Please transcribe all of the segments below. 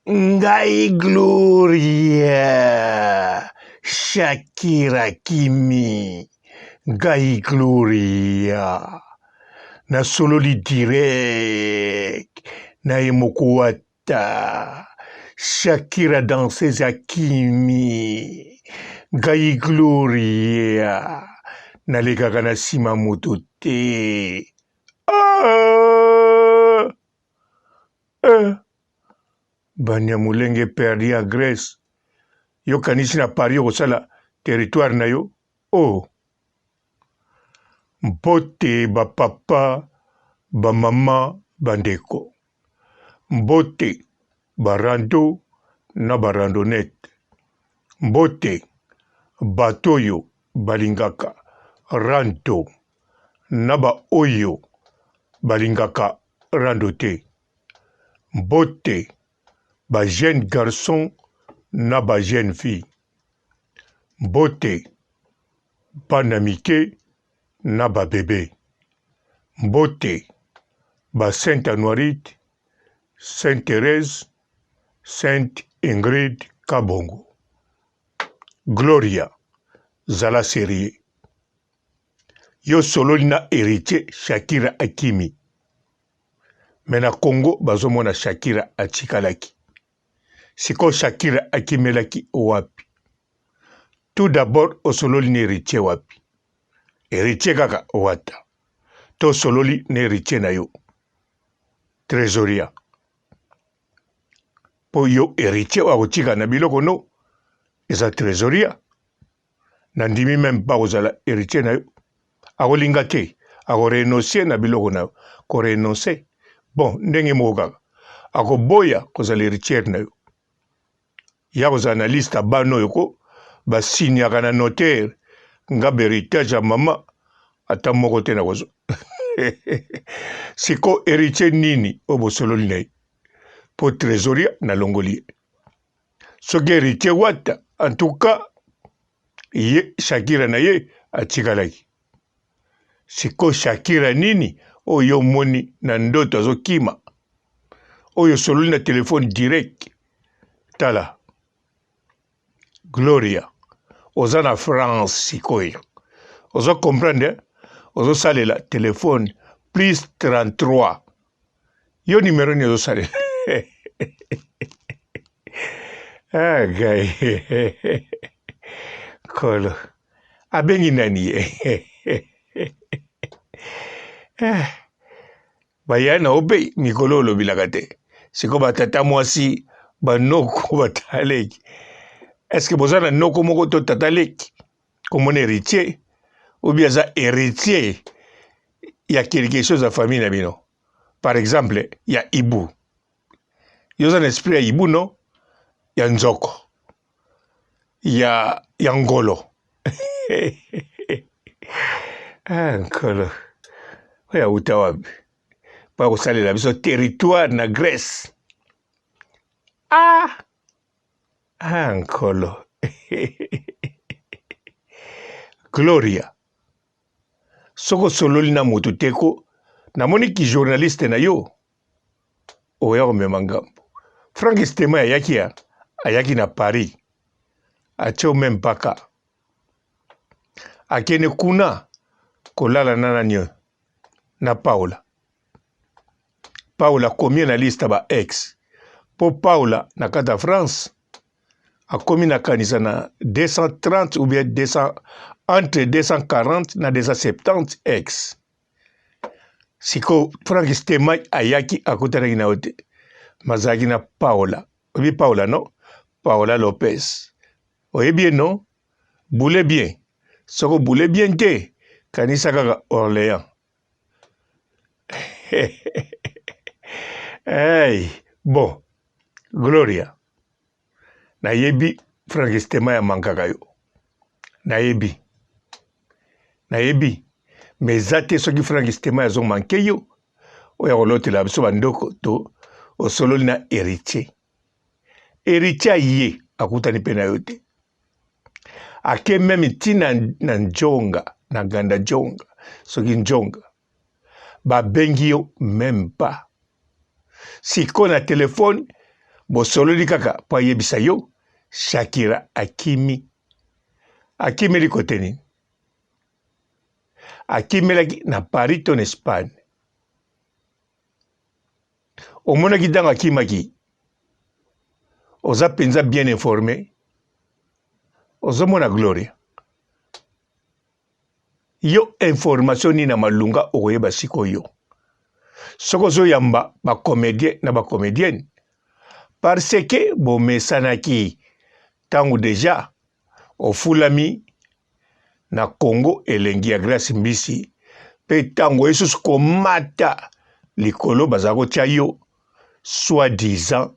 Ngai Gloria, Shakira Kimi, Ngai Gloria, na sololi direct, na emokuata, Shakira danseuse ya Kimi, Ngai Gloria, nalekaka na nsima moto te. Banyamulenge perdi à Grèce. Yo kanisi na Paris okosala territoire na yo. Oh. Mbote bapapa, bamama, bandeko. Mbote barando na barandonnette. Mbote batoyo balingaka rando na ba oyo balingaka rando te. Mbote ba jeune garçon na ba jeune fille. Mbote bana mike na ba bébé. Mbote ba Sainte Anuarite, Sainte Thérèse, Sainte Ingrid Kabongo. Gloria zala serie. Yo sololi na héritier Shakira Akimi. Mena Congo bazomona Shakira achikalaki. Siko Shakira akimelaki wapi. Tout d'abord osololi na héritier wapi. Héritier kaka wata. To sololi na héritier na yo. Trésoria. Po yo héritier wakotika na biloko no. Eza trésoria. Nandimi même pas ozala héritier na yo. Akolinga te. Ako renoncer na biloko na yo. Ko renoncer. Bon, ndenge moko kaka. Ako boya kozala héritier na yo. Ya kozala na liste bano yoko. Basinyaka na notaire. Nga héritage ya mama. Ata moko te na kozo. Siko héritier nini obosololi na ye. Po trésoria na longoli. Soki héritier wata. En tout cas. Ye Shakira na ye atikalaki. Siko Shakira nini oyo moni na ndoto azokima. Oyo sololi na telefone direct. Tala. Gloria. Oza na France sikoyo. Ozo comprendre. Ozo salela telefone plus 33. Yo numéro ni ozo salela. Ah gay. Kolo. Abengi nani ye. Bayana obe mikolo olobilaka te. Siko batata mwasi banoko bataleki. Est-ce que boza na noko moko to tataleki comme un héritier ou bien ça héritier il y a quelque chose à famille na bino. Par exemple, il y a Ibu. Il y a un esprit à Ibu non? Il y a Nzoko. Il y a Ngolo. Ah, Ngolo. Oya utawabi. Pa kosalela biso territoire na Grèce. Ah! Ah, Nkolo. Gloria. Soko sololi na moto teko. Namoni ki journaliste na yo. Oya komema ngambo. Frank Stema ayaki ya. Ayaki na Paris. Acheo membaka. Akene kuna. Kolala nana nyo. Na Paula. Paula combien na liste ba ex. Po Paula na kata France. A komi na kanisa na 230 ou bien 200, entre 240 na 270 ex. Siko Frank Stema ayaki akutanaki na ote. Mazaki na Paula. Obi Paula non? Paula Lopez. Oye bien non? Boule bien. Soko boule bien te. Kanisa kaka Orléans. Hey, bon. Gloria. Nayebi Frank Stema ya mankaka yo. Nayebi. Mezate soki Frank Stema ya zo manke yo. Oya kolotela biso bandoko to osololi na héritier. Héritier ye akutani pe na yo te. Ake meme tina na njonga, na ganda jonga, soki njonga. Ba bengi yo même pas. Siko na telefone bosololi kaka po ayebisa yo Shakira akimi kote nini akimelaki na Paris to na Espagne omonaki ntango akimaki oza mpenza bien informé ozomona Gloria yo information nini na malunga okoyeba sikoyo soko ozoyamba bacomédien na bacomédienne parce que bomesanaki ntango deja ofulami na Congo elengi ya Grace Mbisi mpe ntango esusu komata likolo bazala kotia yo soi-disant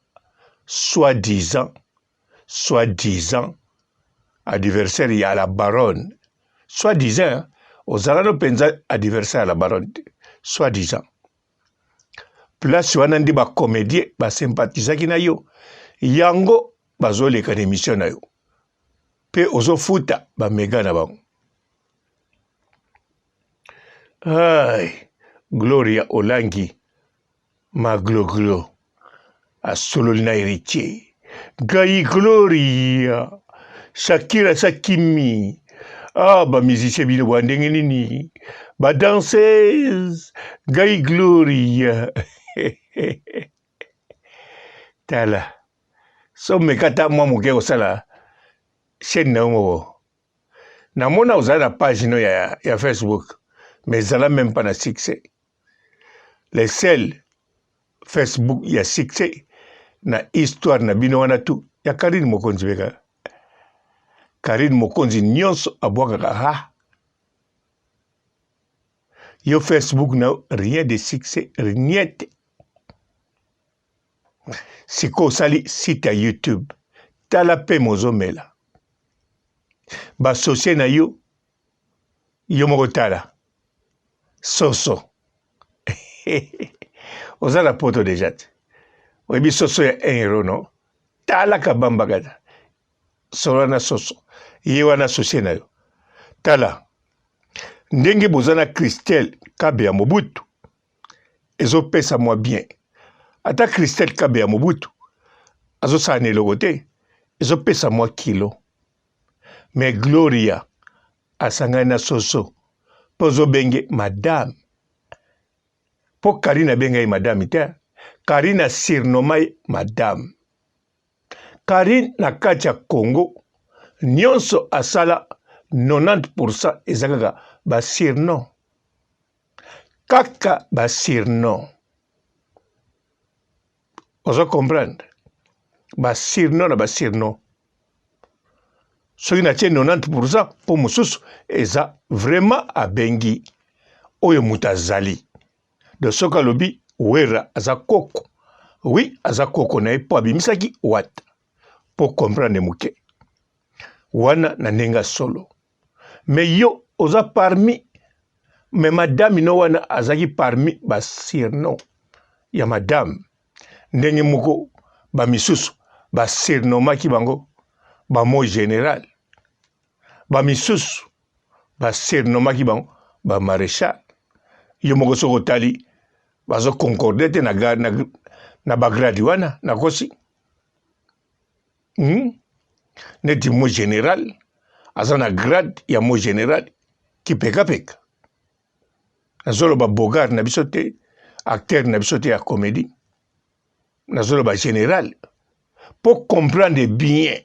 adversaire ya la baronne soi-disant ozala no mpenza adversaire ya la baronne soi-disant place wana nde bacomédien basympathizaki na yo yango bazoleka na émission na yo mpe ozofuta bamega na bango. Ay, Gloria Olangi magloglo asololi na héritier gai Gloria Shakira sakimi bamusicien bino bwa ndenge nini badanseuse gai Gloria tala so mekata mwa moke kosala chaîne na yo moko namona ozala na page no ya Facebook mais ezala même pas na succès les seuls Facebook ya succès na histoire na bino wana tu ya Karine Mokonzi beka Karine Mokonzi nyonso abwakaka yo Facebook na rien de succès rien te siko osali site ya YouTube tala mpe mozomela basocie na yo moko tala soso oza na poto deja te oyebi soso ya 1 euro no tala kabamba kata solo wana soso ye wana asocie na yo tala ndenge boza na Christelle Kabeya Mobutu ezopesa mwa bien ata Christelle Kabeya Mobutu azosala na eloko te ezopesa mwa kilo mais Gloria asangani na soso mpo ozobenge madame mpo Karine abengai madame te Karine asurnoma ye madame Karine na kati ya Congo nyonso asala 90% eza kaka basurnom kaka basurnom ozo comprendre basurnom na basurnom soki natie 90% mpo mosusu eza vraiment abengi oyo moto azali de soki alobi wera aza koko oui aza koko na ye mpo abimisaki wata mpo comprendre moke wana na ndenge solo mais yo oza parmi mais madame no wana azaki parmi basurnom ya madame ndenge moko bamisusu basurnomaki bango bamo général bamisusu basurnomaki bango bamaréchal yo moko soki otali bazoconcorde te na bagradi wana nakosi neti mo général aza na grade ya mo général kipekapeka nazoloba bogard na biso te acteur na biso te ya comédie nazoloba général mpo comprendre bien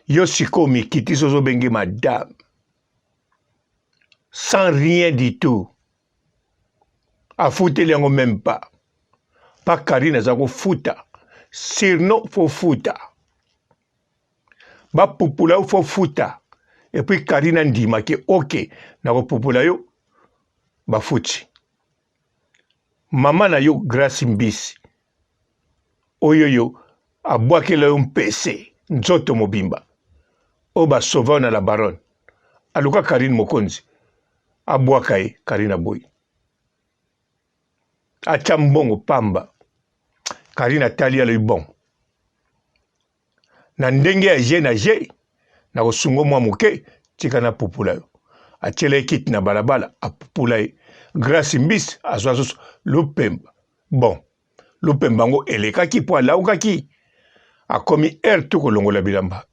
yo sikoyo mikiti so ozobenge madame sans rien du tout afuteli yango même pas pa Karine aza kofuta surnom fo futa bapupula yo fo futa epuis Karine andimaki ok nakopupula yo bafuti mama na yo Grace Mbisi oyo yo abwakela yo mpese nzoto mobimba oyo basova na la baronne aluka Karine Mokonzi abwaka ye Karine aboyi atya mbongo pamba Karine atali aloyi bon na ndenge ya je na je na kosungo mwa moke tika na pupula yo atiela ye kiti na balabala apupula ye Grace Mbisi azwa susu lopemba bon lupembango elekaki po alaukaki akomi air to kolongola bilamba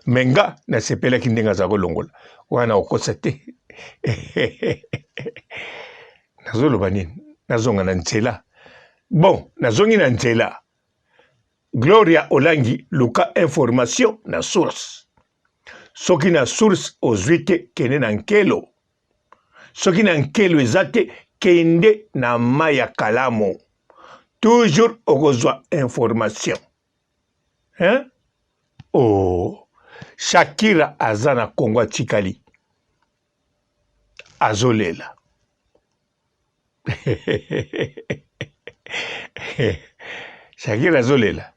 menga nasepelaki ndenge aza kolongola wana okosa te nazoloba nini nazonga na nzela bon nazongi na nzela Gloria Olangi luka information na source soki na source ozwi te kende na nkelo soki na nkelo eza te kende na mai ya kalamu toujours okozwa information hein? Oh, Shakira aza na Kongo atikali azolela Shakira azolela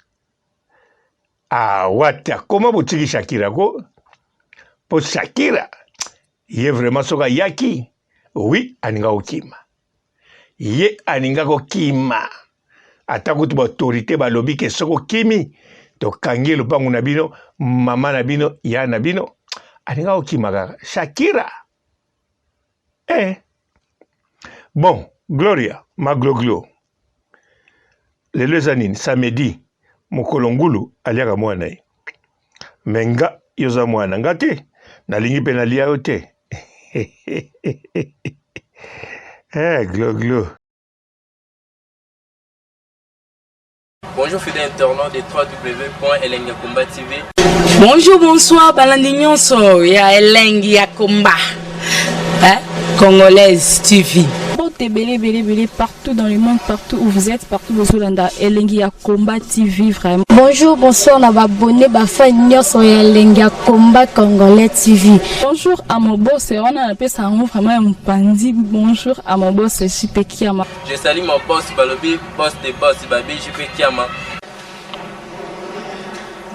wata koma botiki Shakira ko po Shakira ye vraiment soka yaki oui aninga okima ye aninga kokima ata kutu ba autorité balobi ke soko kimi to kangi lupangu na bino mama na bino ya na bino aninga okima kaka Shakira bon Gloria magloglo lelo eza nini samedi mokolo ngulu aliaka mwana ye menga yoza mwana nga te nalingi mpe nalia yo te glo. Bonjour fidèles internautes de www.elengiakomba TV. Bonjour, bonsoir, balandi nyonso ya Elengi ya Komba. Congolaise TV. Belé partout dans le monde, partout où vous êtes, partout où vous êtes, Elengi ya Komba TV vraiment. Bonjour, bonsoir, na abonné ba fan nyonso ya Elengi ya Komba Congolais TV. Bonjour à mon boss, on a appelé ça vraiment un pandi. Bonjour à mon boss, JP Kiama. Je salue mon boss Balobi, boss des boss Babi, JP Kiama.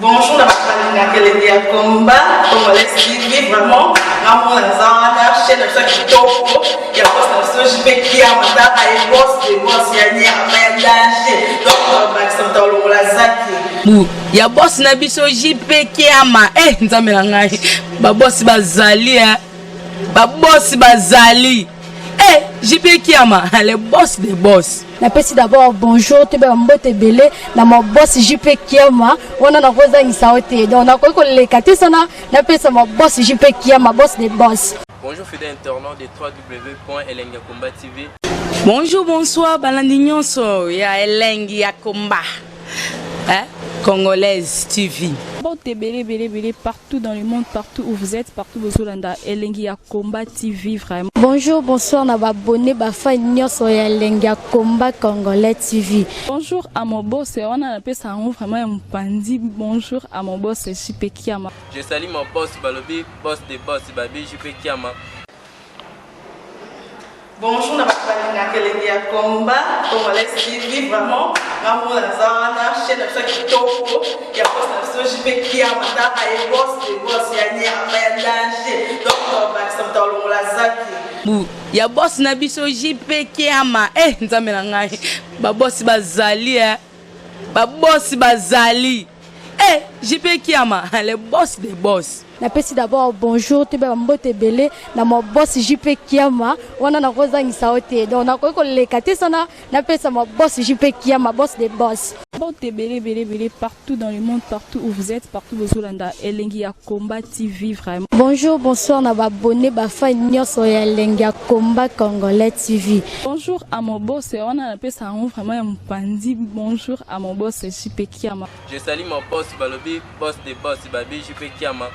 Bonjour, la famille de Elengi ya Komba Congolais TV vraiment. Maman Zana, chaîne de chaque topo, il y a boss de JP Kiama, et boss des boss yani a danger. Donc Maxime Tolo la zaki. Ya boss na biso JP Kiama nzambe na ngai ba boss bazali ba boss bazali JP Kiama le boss des boss. Napesi d'abord bonjour te ba mbote belé na mo boss JP Kiama wana na koza ngisaote donc na ko lekati sana napesa mo boss JP Kiama boss des boss. Bonjour fidèles internautes de www.elengiakomba TV. Bonjour, bonsoir, balandi nyonso ya Elengi ya Komba. Congolaise TV. Belé partout dans le monde, partout où vous êtes, partout où vous êtes, Elengi ya Komba TV vraiment. Bonjour, bonsoir, na abonné ba fan nyonso ya Elengi ya Komba Congolais TV. Bonjour à mon boss, on a appelé ça vraiment un pandi. Bonjour à mon boss, JP Kiama. Je salue mon boss Balobi, boss des boss Babi, JP Kiama. Bonjour, la famille de Elengi ya Komba Congolais TV vraiment. Maman Zana, chaîne de chaque topo, il y a boss de JP Kiama, et boss des boss yani a danger. Donc Maxime Tolo la zaki. Ya boss na biso JP Kiama nzambe na ngai ba boss bazali ba boss bazali JP Kiama le boss des boss. Napesi d'abord bonjour te ba mbote belé na mo boss JP Kiama wana na koza ngisaote donc na ko lekati sana napesa mo boss JP Kiama boss des boss. Belé partout dans le monde, partout où vous êtes, partout où vous êtes, Elengi ya Komba TV vraiment. Bonjour, bonsoir, na abonné ba fan nyonso ya Elengi ya Komba Congolais TV. Bonjour à mon boss, on a appelé ça vraiment un pandi. Bonjour à mon boss, JP Kiama. Je salue mon boss Balobi, boss des boss Babi, JP Kiama.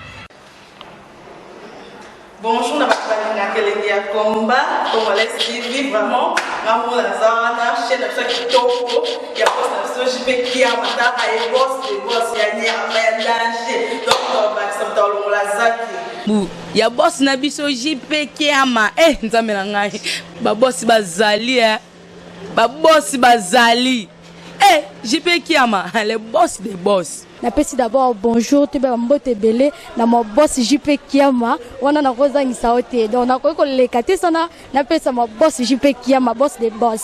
Bonjour, la famille de Elengi ya Komba Congolais TV vraiment. Maman Zana, chaîne de chaque topo, il y a boss de JP Kiama, et boss des boss yani a danger. Donc Maxime Tolo la zaki. Ya boss na biso JP Kiama nzambe na ngai ba boss bazali ba boss bazali JP Kiama le boss des boss. Napesi d'abord bonjour te ba mbote belé na mo boss JP Kiama wana na koza ngisaote donc na ko lekati sana napesa mo boss JP Kiama boss des boss.